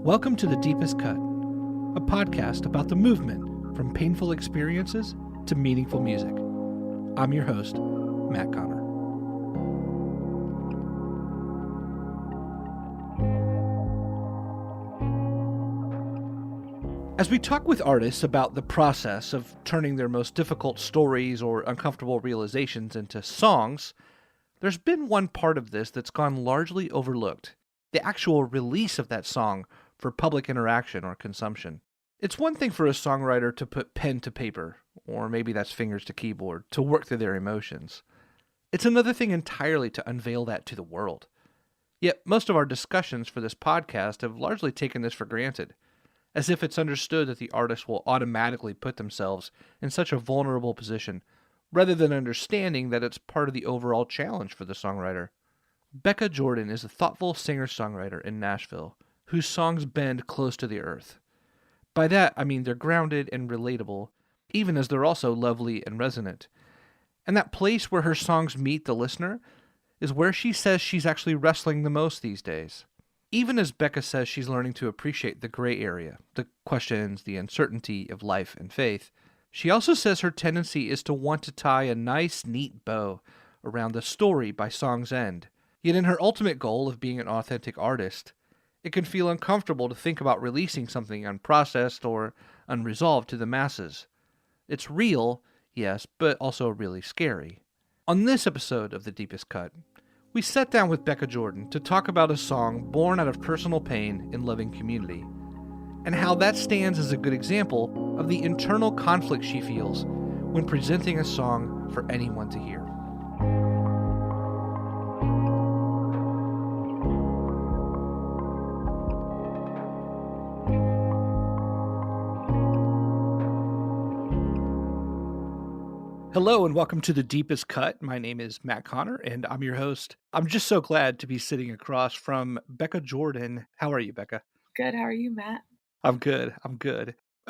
Welcome to The Deepest Cut, a podcast about the movement from painful experiences to meaningful music. I'm your host, Matt Connor. As we talk with artists about the process of turning their most difficult stories or uncomfortable realizations into songs, there's been one part of this that's gone largely overlooked: the actual release of that song for public interaction or consumption. It's one thing for a songwriter to put pen to paper, or maybe that's fingers to keyboard, to work through their emotions. It's another thing entirely to unveil that to the world. Yet most of our discussions for this podcast have largely taken this for granted, as if it's understood that the artist will automatically put themselves in such a vulnerable position, rather than understanding that it's part of the overall challenge for the songwriter. Becca Jordan is a thoughtful singer-songwriter in Nashville, whose songs bend close to the earth. By that, I mean they're grounded and relatable, even as they're also lovely and resonant. And that place where her songs meet the listener is where she says she's actually wrestling the most these days. Even as Becca says she's learning to appreciate the gray area, the questions, the uncertainty of life and faith, she also says her tendency is to want to tie a nice, neat bow around the story by song's end. Yet in her ultimate goal of being an authentic artist, it can feel uncomfortable to think about releasing something unprocessed or unresolved to the masses. It's real, yes, but also really scary. On this episode of The Deepest Cut, we sat down with Becca Jordan to talk about a song born out of personal pain in loving community, and how that stands as a good example of the internal conflict she feels when presenting a song for anyone to hear. Hello and welcome to The Deepest Cut. My name is Matt Connor and I'm your host. I'm just so glad to be sitting across from Becca Jordan. How are you, Becca? Good. How are you, Matt? I'm good.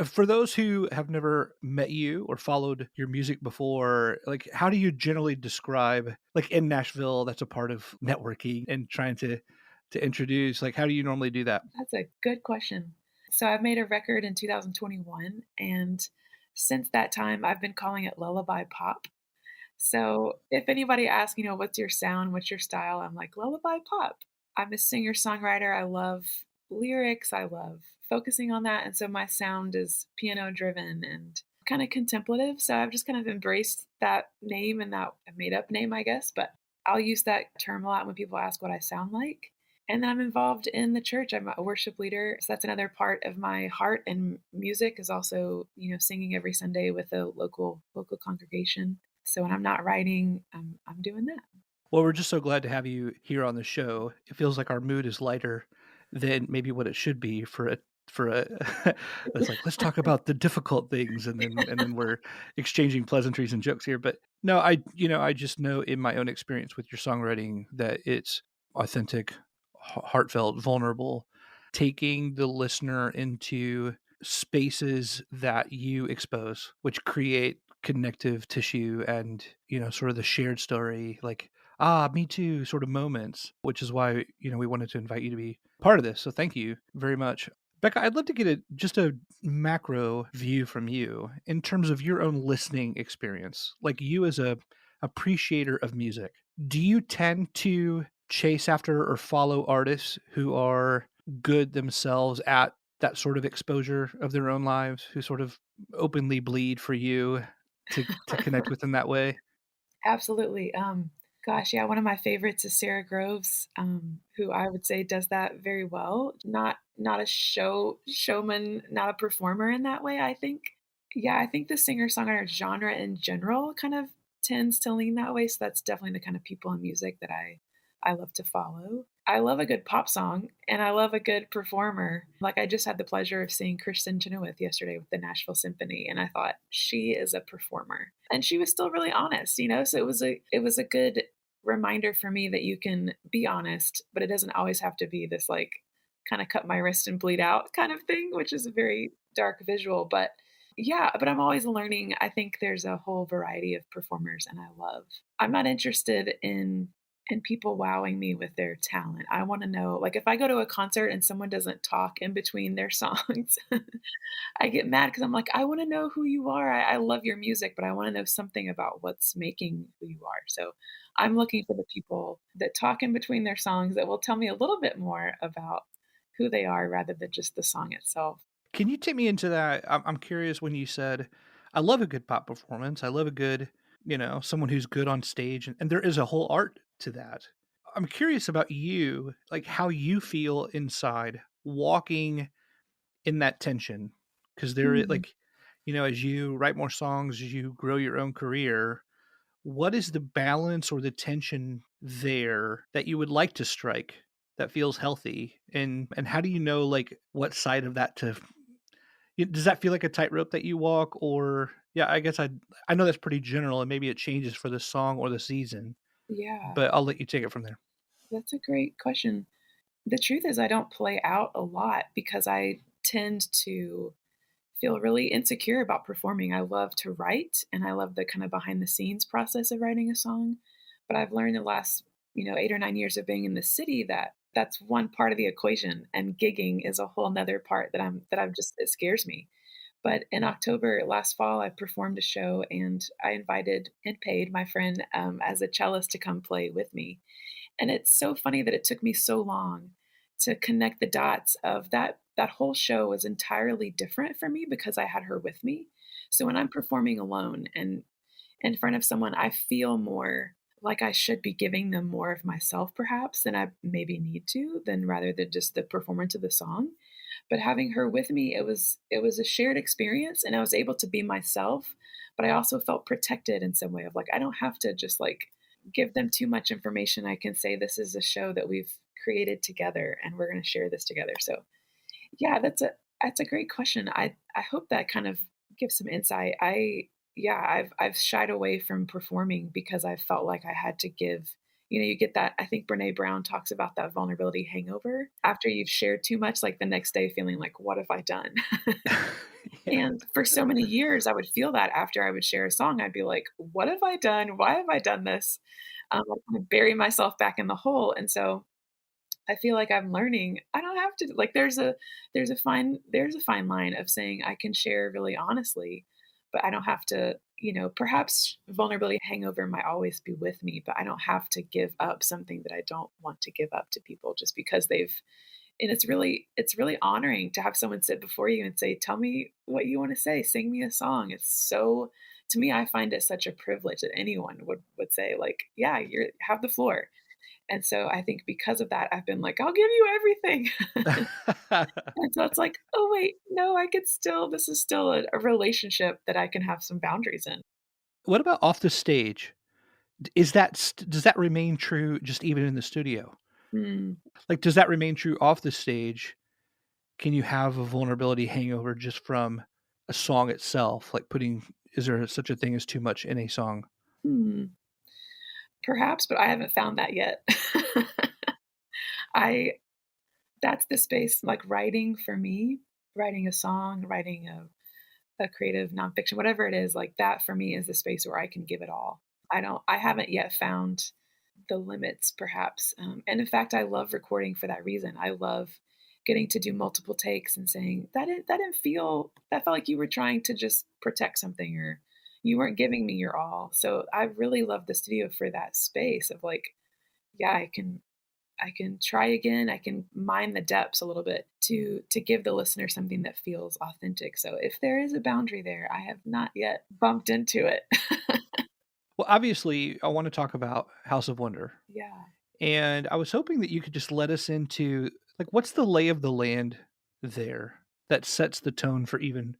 For those who have never met you or followed your music before, how do you generally describe, in Nashville, that's a part of networking and trying to introduce, how do you normally do that? That's a good question. So I've made a record in 2021, and since that time, I've been calling it lullaby pop. So if anybody asks, what's your sound, what's your style, I'm like, lullaby pop. I'm a singer-songwriter. I love lyrics. I love focusing on that. And so my sound is piano-driven and kind of contemplative. So I've just kind of embraced that name and that made-up name, I guess. But I'll use that term a lot when people ask what I sound like. And then I'm involved in the church. I'm a worship leader. So that's another part of my heart, and music is also, singing every Sunday with a local congregation. So when I'm not writing, I'm doing that. Well, we're just so glad to have you here on the show. It feels like our mood is lighter than maybe what it should be for a it's like, let's talk about the difficult things, and then we're exchanging pleasantries and jokes here. But no, I just know in my own experience with your songwriting that it's authentic, heartfelt, vulnerable, taking the listener into spaces that you expose, which create connective tissue and, sort of the shared story, me too sort of moments, which is why, we wanted to invite you to be part of this. So thank you very much. Becca, I'd love to get just a macro view from you in terms of your own listening experience, like you as a appreciator of music. Do you tend to chase after or follow artists who are good themselves at that sort of exposure of their own lives, who sort of openly bleed for you to connect with in that way? Absolutely. Gosh, yeah, one of my favorites is Sarah Groves, who I would say does that very well. Not a showman, not a performer in that way, I think. Yeah, I think the singer-songwriter genre in general kind of tends to lean that way. So that's definitely the kind of people in music that I love to follow. I love a good pop song, and I love a good performer. I just had the pleasure of seeing Kristen Chenoweth yesterday with the Nashville Symphony, and I thought she is a performer, and she was still really honest, So it was a good reminder for me that you can be honest, but it doesn't always have to be this kind of cut my wrist and bleed out kind of thing, which is a very dark visual. But yeah, but I'm always learning. I think there's a whole variety of performers, and I'm not interested in and people wowing me with their talent. I want to know, like, if I go to a concert and someone doesn't talk in between their songs, I get mad because I'm like, I want to know who you are. I love your music, but I want to know something about what's making who you are. So I'm looking for the people that talk in between their songs that will tell me a little bit more about who they are rather than just the song itself. Can you take me into that? I'm curious when you said, "I love a good pop performance. I love a good, someone who's good on stage," and there is a whole art to that. I'm curious about you, like how you feel inside walking in that tension, because Hmm. like, as you write more songs, as you grow your own career, what is the balance or the tension there that you would like to strike that feels healthy, and how do you know like what side of that to does that feel like a tightrope that you walk? Or yeah, I guess I know that's pretty general and maybe it changes for the song or the season, Yeah, but I'll let you take it from there. that's a great question. The truth is, I don't play out a lot because I tend to feel really insecure about performing. I love to write and I love the kind of behind the scenes process of writing a song. But I've learned the last, 8 or 9 years of being in the city that that's one part of the equation and gigging is a whole nother part that I'm just, it scares me. But in October last fall, I performed a show and I invited and paid my friend as a cellist to come play with me. And it's so funny that it took me so long to connect the dots of that whole show was entirely different for me because I had her with me. So when I'm performing alone and in front of someone, I feel more like I should be giving them more of myself perhaps than I maybe need to, than rather than just the performance of the song. But having her with me, it was a shared experience and I was able to be myself, but I also felt protected in some way of like I don't have to just like give them too much information. I can say this is a show that we've created together and we're going to share this together. So, yeah, that's a great question. I hope that kind of gives some insight. I've shied away from performing because I felt like I had to give. You get that. I think Brene Brown talks about that vulnerability hangover after you've shared too much, like the next day feeling like, what have I done? Yeah. And for so many years, I would feel that after I would share a song, I'd be like, what have I done? Why have I done this? I kind of bury myself back in the hole. And so I feel like I'm learning. I don't have to like there's a fine line of saying I can share really honestly, but I don't have to, perhaps vulnerability hangover might always be with me, but I don't have to give up something that I don't want to give up to people just because they've and it's really honoring to have someone sit before you and say, "Tell me what you want to say. Sing me a song." It's so to me, I find it such a privilege that anyone would say like, "Yeah, you have the floor." And so I think because of that, I've been like, "I'll give you everything." And so it's like, "Oh, wait, no, I could still this is still a relationship that I can have some boundaries in." What about off the stage? Is does that remain true just even in the studio? Mm, Like, does that remain true off the stage? Can you have a vulnerability hangover just from a song itself? Like is there such a thing as too much in a song? hmm, perhaps, but I haven't found that yet. I That's the space, like, writing for me, writing a song, writing a creative nonfiction, whatever it is, like, that for me is the space where I can give it all. I haven't yet found the limits perhaps, and in fact, I love recording for that reason. I love getting to do multiple takes and saying, that felt like you were trying to just protect something or you weren't giving me your all." So, I really love the studio for that space of, like, yeah, I can try again. I can mine the depths a little bit to give the listener something that feels authentic. So if there is a boundary there, I have not yet bumped into it. Well, obviously, I want to talk about House of Wonder. Yeah. And I was hoping that you could just let us into like what's the lay of the land there that sets the tone for even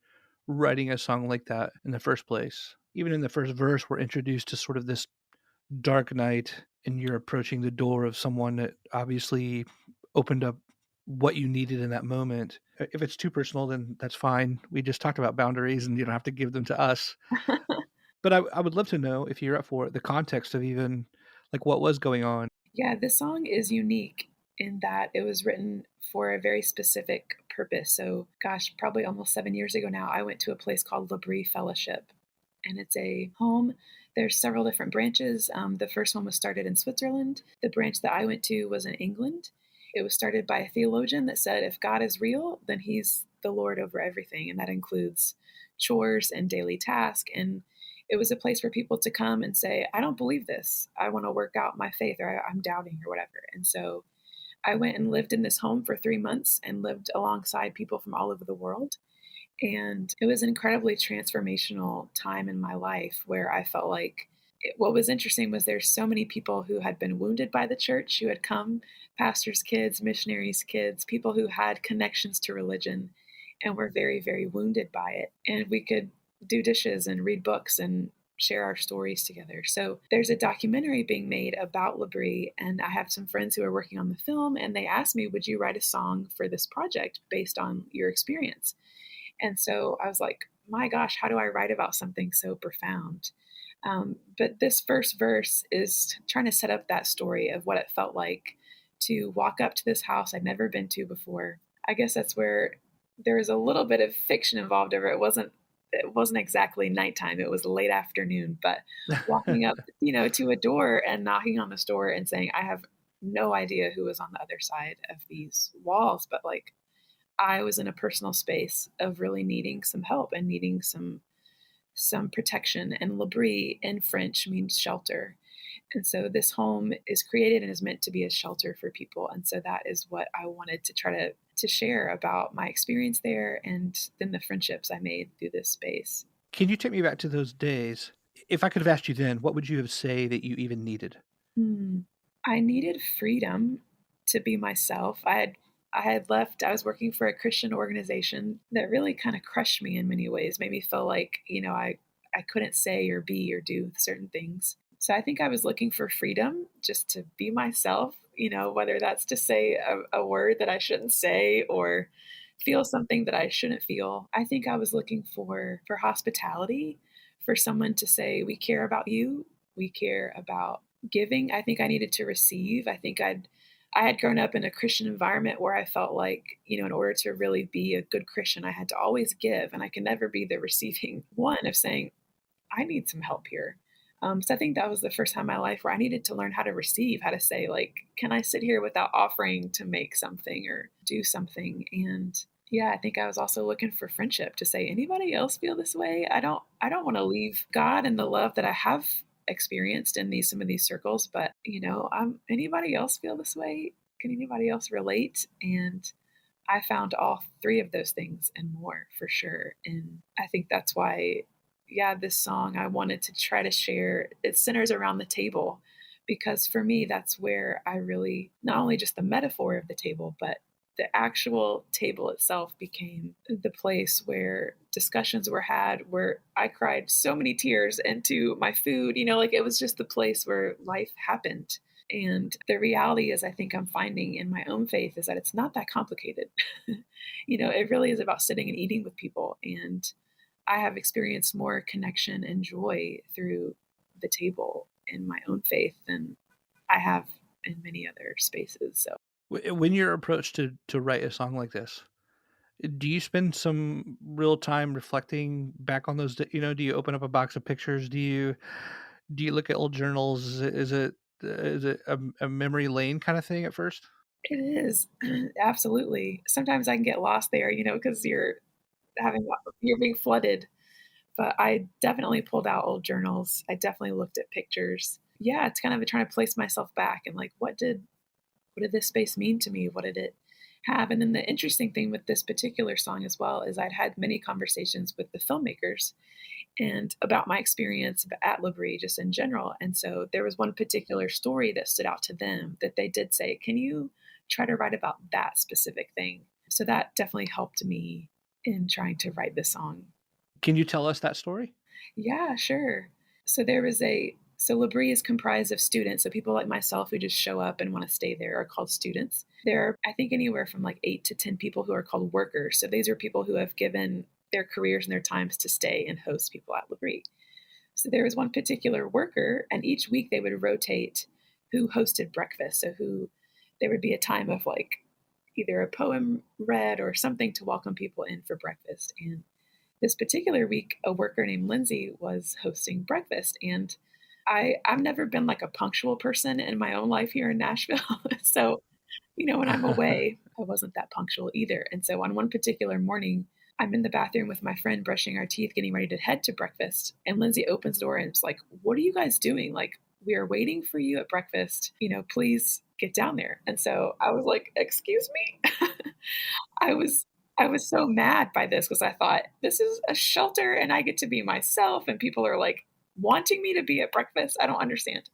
writing a song like that in the first place. Even in the first verse, we're introduced to sort of this dark night, and you're approaching the door of someone that obviously opened up what you needed in that moment. If it's too personal, then that's fine. We just talked about boundaries, and you don't have to give them to us. But I would love to know if you're up for it, the context of even like what was going on. Yeah, this song is unique in that it was written for a very specific purpose. So, gosh, probably almost 7 years ago now, I went to a place called Labrie Fellowship, and it's a home There's several different branches. The first one was started in Switzerland. The branch that I went to was in England. It was started by a theologian that said, if God is real, then he's the Lord over everything. And that includes chores and daily tasks. And it was a place for people to come and say, I don't believe this. I want to work out my faith, or I'm doubting, or whatever. And so I went and lived in this home for 3 months and lived alongside people from all over the world. And it was an incredibly transformational time in my life where I felt like what was interesting was there's so many people who had been wounded by the church who had come, pastors' kids, missionaries' kids, people who had connections to religion and were very, very wounded by it. And we could do dishes and read books and share our stories together. So there's a documentary being made about Labrie, and I have some friends who are working on the film, and they asked me, would you write a song for this project based on your experience? And so I was like, my gosh, how do I write about something so profound? But this first verse is trying to set up that story of what it felt like to walk up to this house I'd never been to before. I guess that's where there was a little bit of fiction involved over it. It wasn't exactly nighttime. It was late afternoon, but walking up, to a door and knocking on this door and saying, I have no idea who was on the other side of these walls, but like I was in a personal space of really needing some help and needing some protection. And Labrie in French means shelter. And so this home is created and is meant to be a shelter for people. And so that is what I wanted to try to share about my experience there and then the friendships I made through this space. Can you take me back to those days? If I could have asked you then, what would you have say that you even needed? I needed freedom to be myself. I had left, I was working for a Christian organization that really kind of crushed me in many ways, made me feel like, I couldn't say or be or do certain things. So I think I was looking for freedom just to be myself, whether that's to say a word that I shouldn't say or feel something that I shouldn't feel. I think I was looking for hospitality, for someone to say, we care about you, we care about giving. I think I needed to receive. I had grown up in a Christian environment where I felt like, in order to really be a good Christian, I had to always give, and I could never be the receiving one of saying, I need some help here. So I think that was the first time in my life where I needed to learn how to receive, how to say, like, can I sit here without offering to make something or do something? And yeah, I think I was also looking for friendship to say, anybody else feel this way? I don't want to leave God and the love that I have experienced in some of these circles, but anybody else feel this way? Can anybody else relate? And I found all three of those things and more for sure. And I think that's why, yeah, this song I wanted to try to share, it centers around the table, because for me, that's where I really, not only just the metaphor of the table, but the actual table itself became the place where discussions were had, where I cried so many tears into my food, like it was just the place where life happened. And the reality is, I think I'm finding in my own faith is that it's not that complicated. It really is about sitting and eating with people. And I have experienced more connection and joy through the table in my own faith than I have in many other spaces. So When you're approached to write a song like this, do you spend some real time reflecting back on those? Do you open up a box of pictures? Do you look at old journals? Is it a memory lane kind of thing at first? it is absolutely. Sometimes I can get lost there, because you're being flooded. But I definitely pulled out old journals. I definitely looked at pictures. Yeah, it's kind of trying to place myself back and like, what did this space mean to me? What did it have? And then the interesting thing with this particular song as well is I'd had many conversations with the filmmakers and about my experience at Labrie just in general. And so there was one particular story that stood out to them that they did say, can you try to write about that specific thing? So that definitely helped me in trying to write the song. Can you tell us that story? Yeah, sure. So Labrie is comprised of students. So people like myself who just show up and want to stay there are called students. There are, I think, anywhere from like 8 to 10 people who are called workers. So these are people who have given their careers and their times to stay and host people at Labrie. So there was one particular worker, and each week they would rotate who hosted breakfast. So there would be a time of like either a poem read or something to welcome people in for breakfast. And this particular week, a worker named Lindsay was hosting breakfast. And I've never been like a punctual person in my own life here in Nashville. So, when I'm away, I wasn't that punctual either. And so on one particular morning, I'm in the bathroom with my friend brushing our teeth, getting ready to head to breakfast. And Lindsay opens the door and it's like, "What are you guys doing? Like, we are waiting for you at breakfast. Please get down there." And so I was like, "Excuse me?" I was I was so mad by this because I thought this is a shelter and I get to be myself and people are like wanting me to be at breakfast. I don't understand.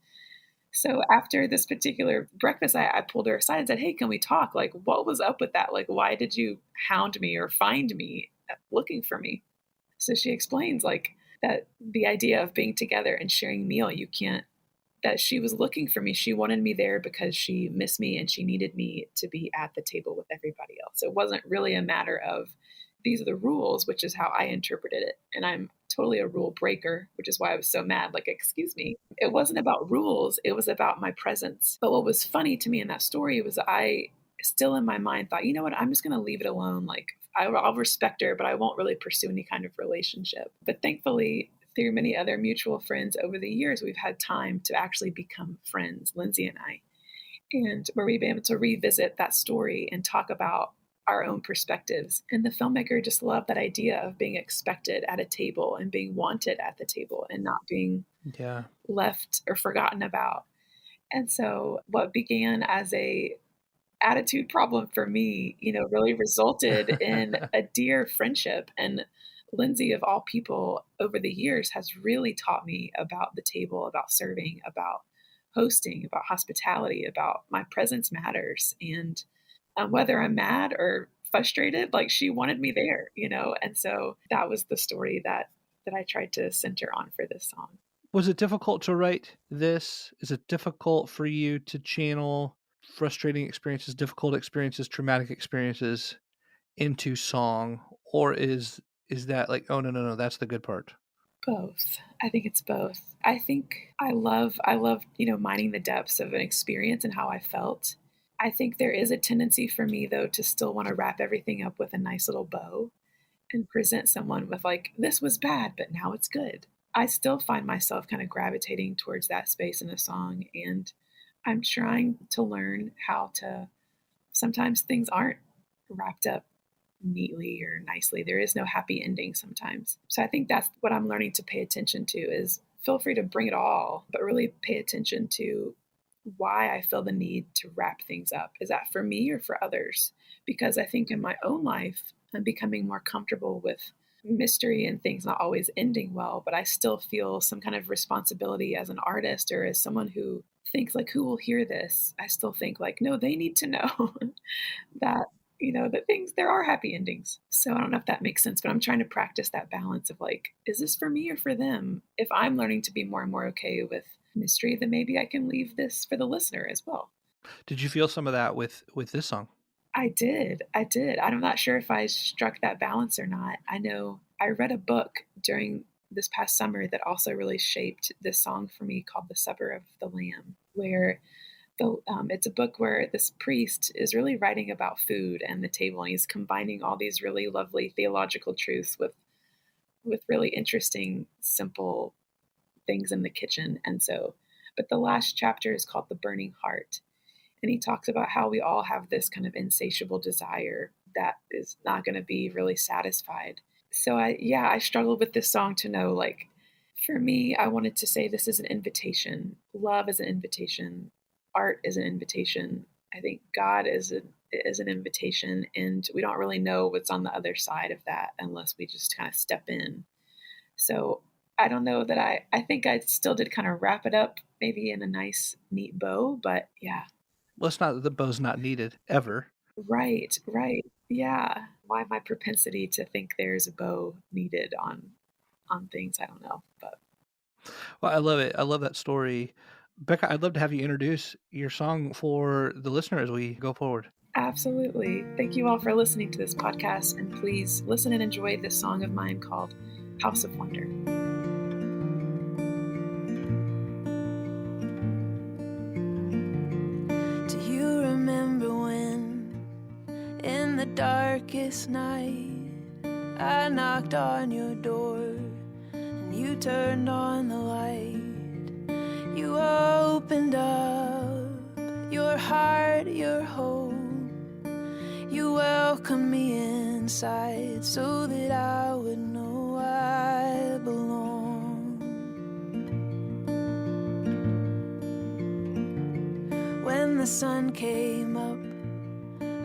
So after this particular breakfast, I pulled her aside and said, "Hey, can we talk? Like, what was up with that? Like, why did you hound me or find me looking for me?" So she explains like that the idea of being together and sharing a meal, you can't that she was looking for me. She wanted me there because she missed me and she needed me to be at the table with everybody else. So it wasn't really a matter of these are the rules, which is how I interpreted it. And I'm totally a rule breaker, which is why I was so mad. Like, excuse me. It wasn't about rules, it was about my presence. But what was funny to me in that story was I still in my mind thought, you know what, I'm just going to leave it alone. Like, I'll respect her, but I won't really pursue any kind of relationship. But thankfully, through many other mutual friends over the years, we've had time to actually become friends, Lindsay and I, and where we've been able to revisit that story and talk about our own perspectives. And the filmmaker just loved that idea of being expected at a table and being wanted at the table and not being Yeah. left or forgotten about. And so what began as a attitude problem for me, really resulted in a dear friendship. And Lindsay, of all people, over the years has really taught me about the table, about serving, about hosting, about hospitality, about my presence matters. And whether I'm mad or frustrated, like she wanted me there. And so that was the story that I tried to center on for this song. Was it difficult to write this? Is it difficult for you to channel frustrating experiences, difficult experiences, traumatic experiences into song? Or is that like, oh no, that's the good part? Both. I think it's both. I think I love, mining the depths of an experience and how I felt. I think there is a tendency for me though to still want to wrap everything up with a nice little bow and present someone with like, this was bad, but now it's good. I still find myself kind of gravitating towards that space in a song, and I'm trying to learn how to sometimes things aren't wrapped up neatly or nicely. There is no happy ending sometimes. So I think that's what I'm learning to pay attention to is feel free to bring it all, but really pay attention to why I feel the need to wrap things up. Is that for me or for others? Because I think in my own life, I'm becoming more comfortable with mystery and things not always ending well, but I still feel some kind of responsibility as an artist or as someone who thinks like, who will hear this? I still think like, no, they need to know that that things there are happy endings. So I don't know if that makes sense, but I'm trying to practice that balance of like, is this for me or for them? If I'm learning to be more and more okay with mystery, then maybe I can leave this for the listener as well. Did you feel some of that with this song? I did. I'm not sure if I struck that balance or not. I know I read a book during this past summer that also really shaped this song for me called The Supper of the Lamb, where it's a book where this priest is really writing about food and the table, and he's combining all these really lovely theological truths with really interesting, simple things in the kitchen. And so, but the last chapter is called The Burning Heart, and he talks about how we all have this kind of insatiable desire that is not going to be really satisfied. So I struggled with this song to know like. For me, I wanted to say this is an invitation. Love is an invitation. Art is an invitation. I think God is an invitation, and we don't really know what's on the other side of that unless we just kind of step in. So I don't know that I think I still did kind of wrap it up maybe in a nice, neat bow, but yeah. Well, it's not that the bow's not needed ever. Right. Yeah. Why my propensity to think there's a bow needed on things, I don't know, but Well, I love it. I love that story. Becca, I'd love to have you introduce your song for the listener as we go forward. absolutely. Thank you all for listening to this podcast, and please listen and enjoy this song of mine called House of Wonder. Do you remember when, in the darkest night, I knocked on your door and you turned on the light? You opened up your heart, your home. You welcomed me inside so that I would know I belong. When the sun came up,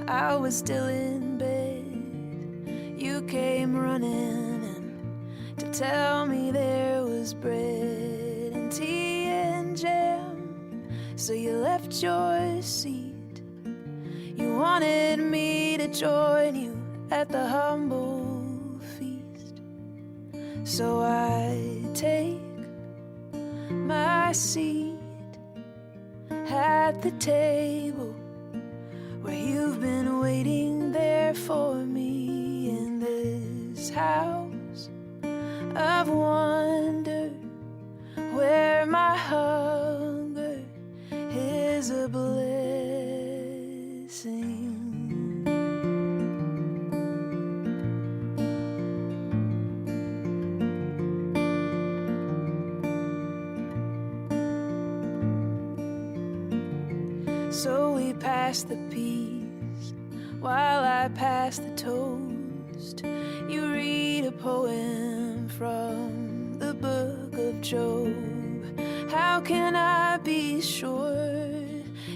I was still in bed. You came running in to tell me there was bread and tea and jam. So you left your seat. You wanted me to join you at the humble feast. So I take my seat at the table where you've been waiting there for me, in this house of wonder where my hunger is a blessing. So we passed the peace while I passed the toast. You read a poem from the book of Job. How can I be sure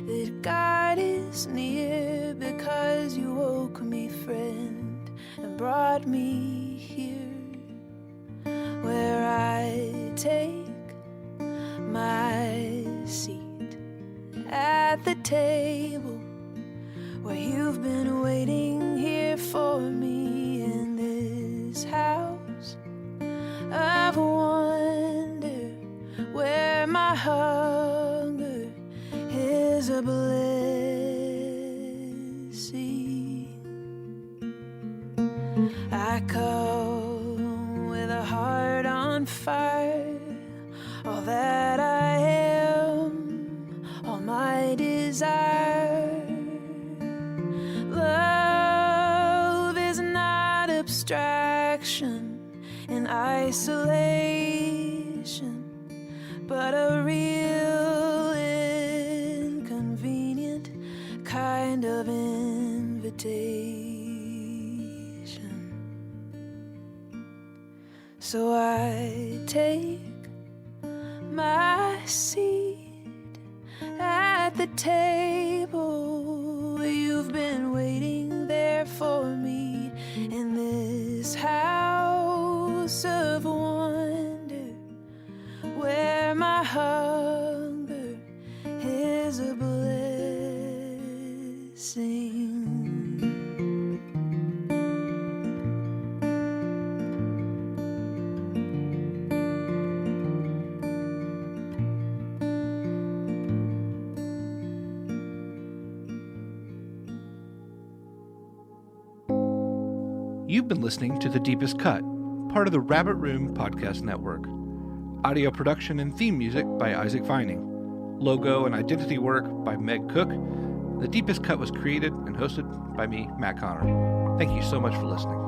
that God is near? Because you woke me, friend, and brought me here, where I take my seat at the table where you've been waiting here for me, in this house of wonder where my hunger is a blessing. I come with a heart on fire, all that I am, all my desire. Love is not abstraction in isolation, but a real inconvenient kind of invitation. So I take my seat at the table where you've been waiting there for me, in this house of wonder where my hunger is a blessing. You've been listening to The Deepest Cut, part of the Rabbit Room Podcast Network. Audio production and theme music by Isaac Vining. Logo and identity work by Meg Cook. The Deepest Cut was created and hosted by me, Matt Connor. Thank you so much for listening.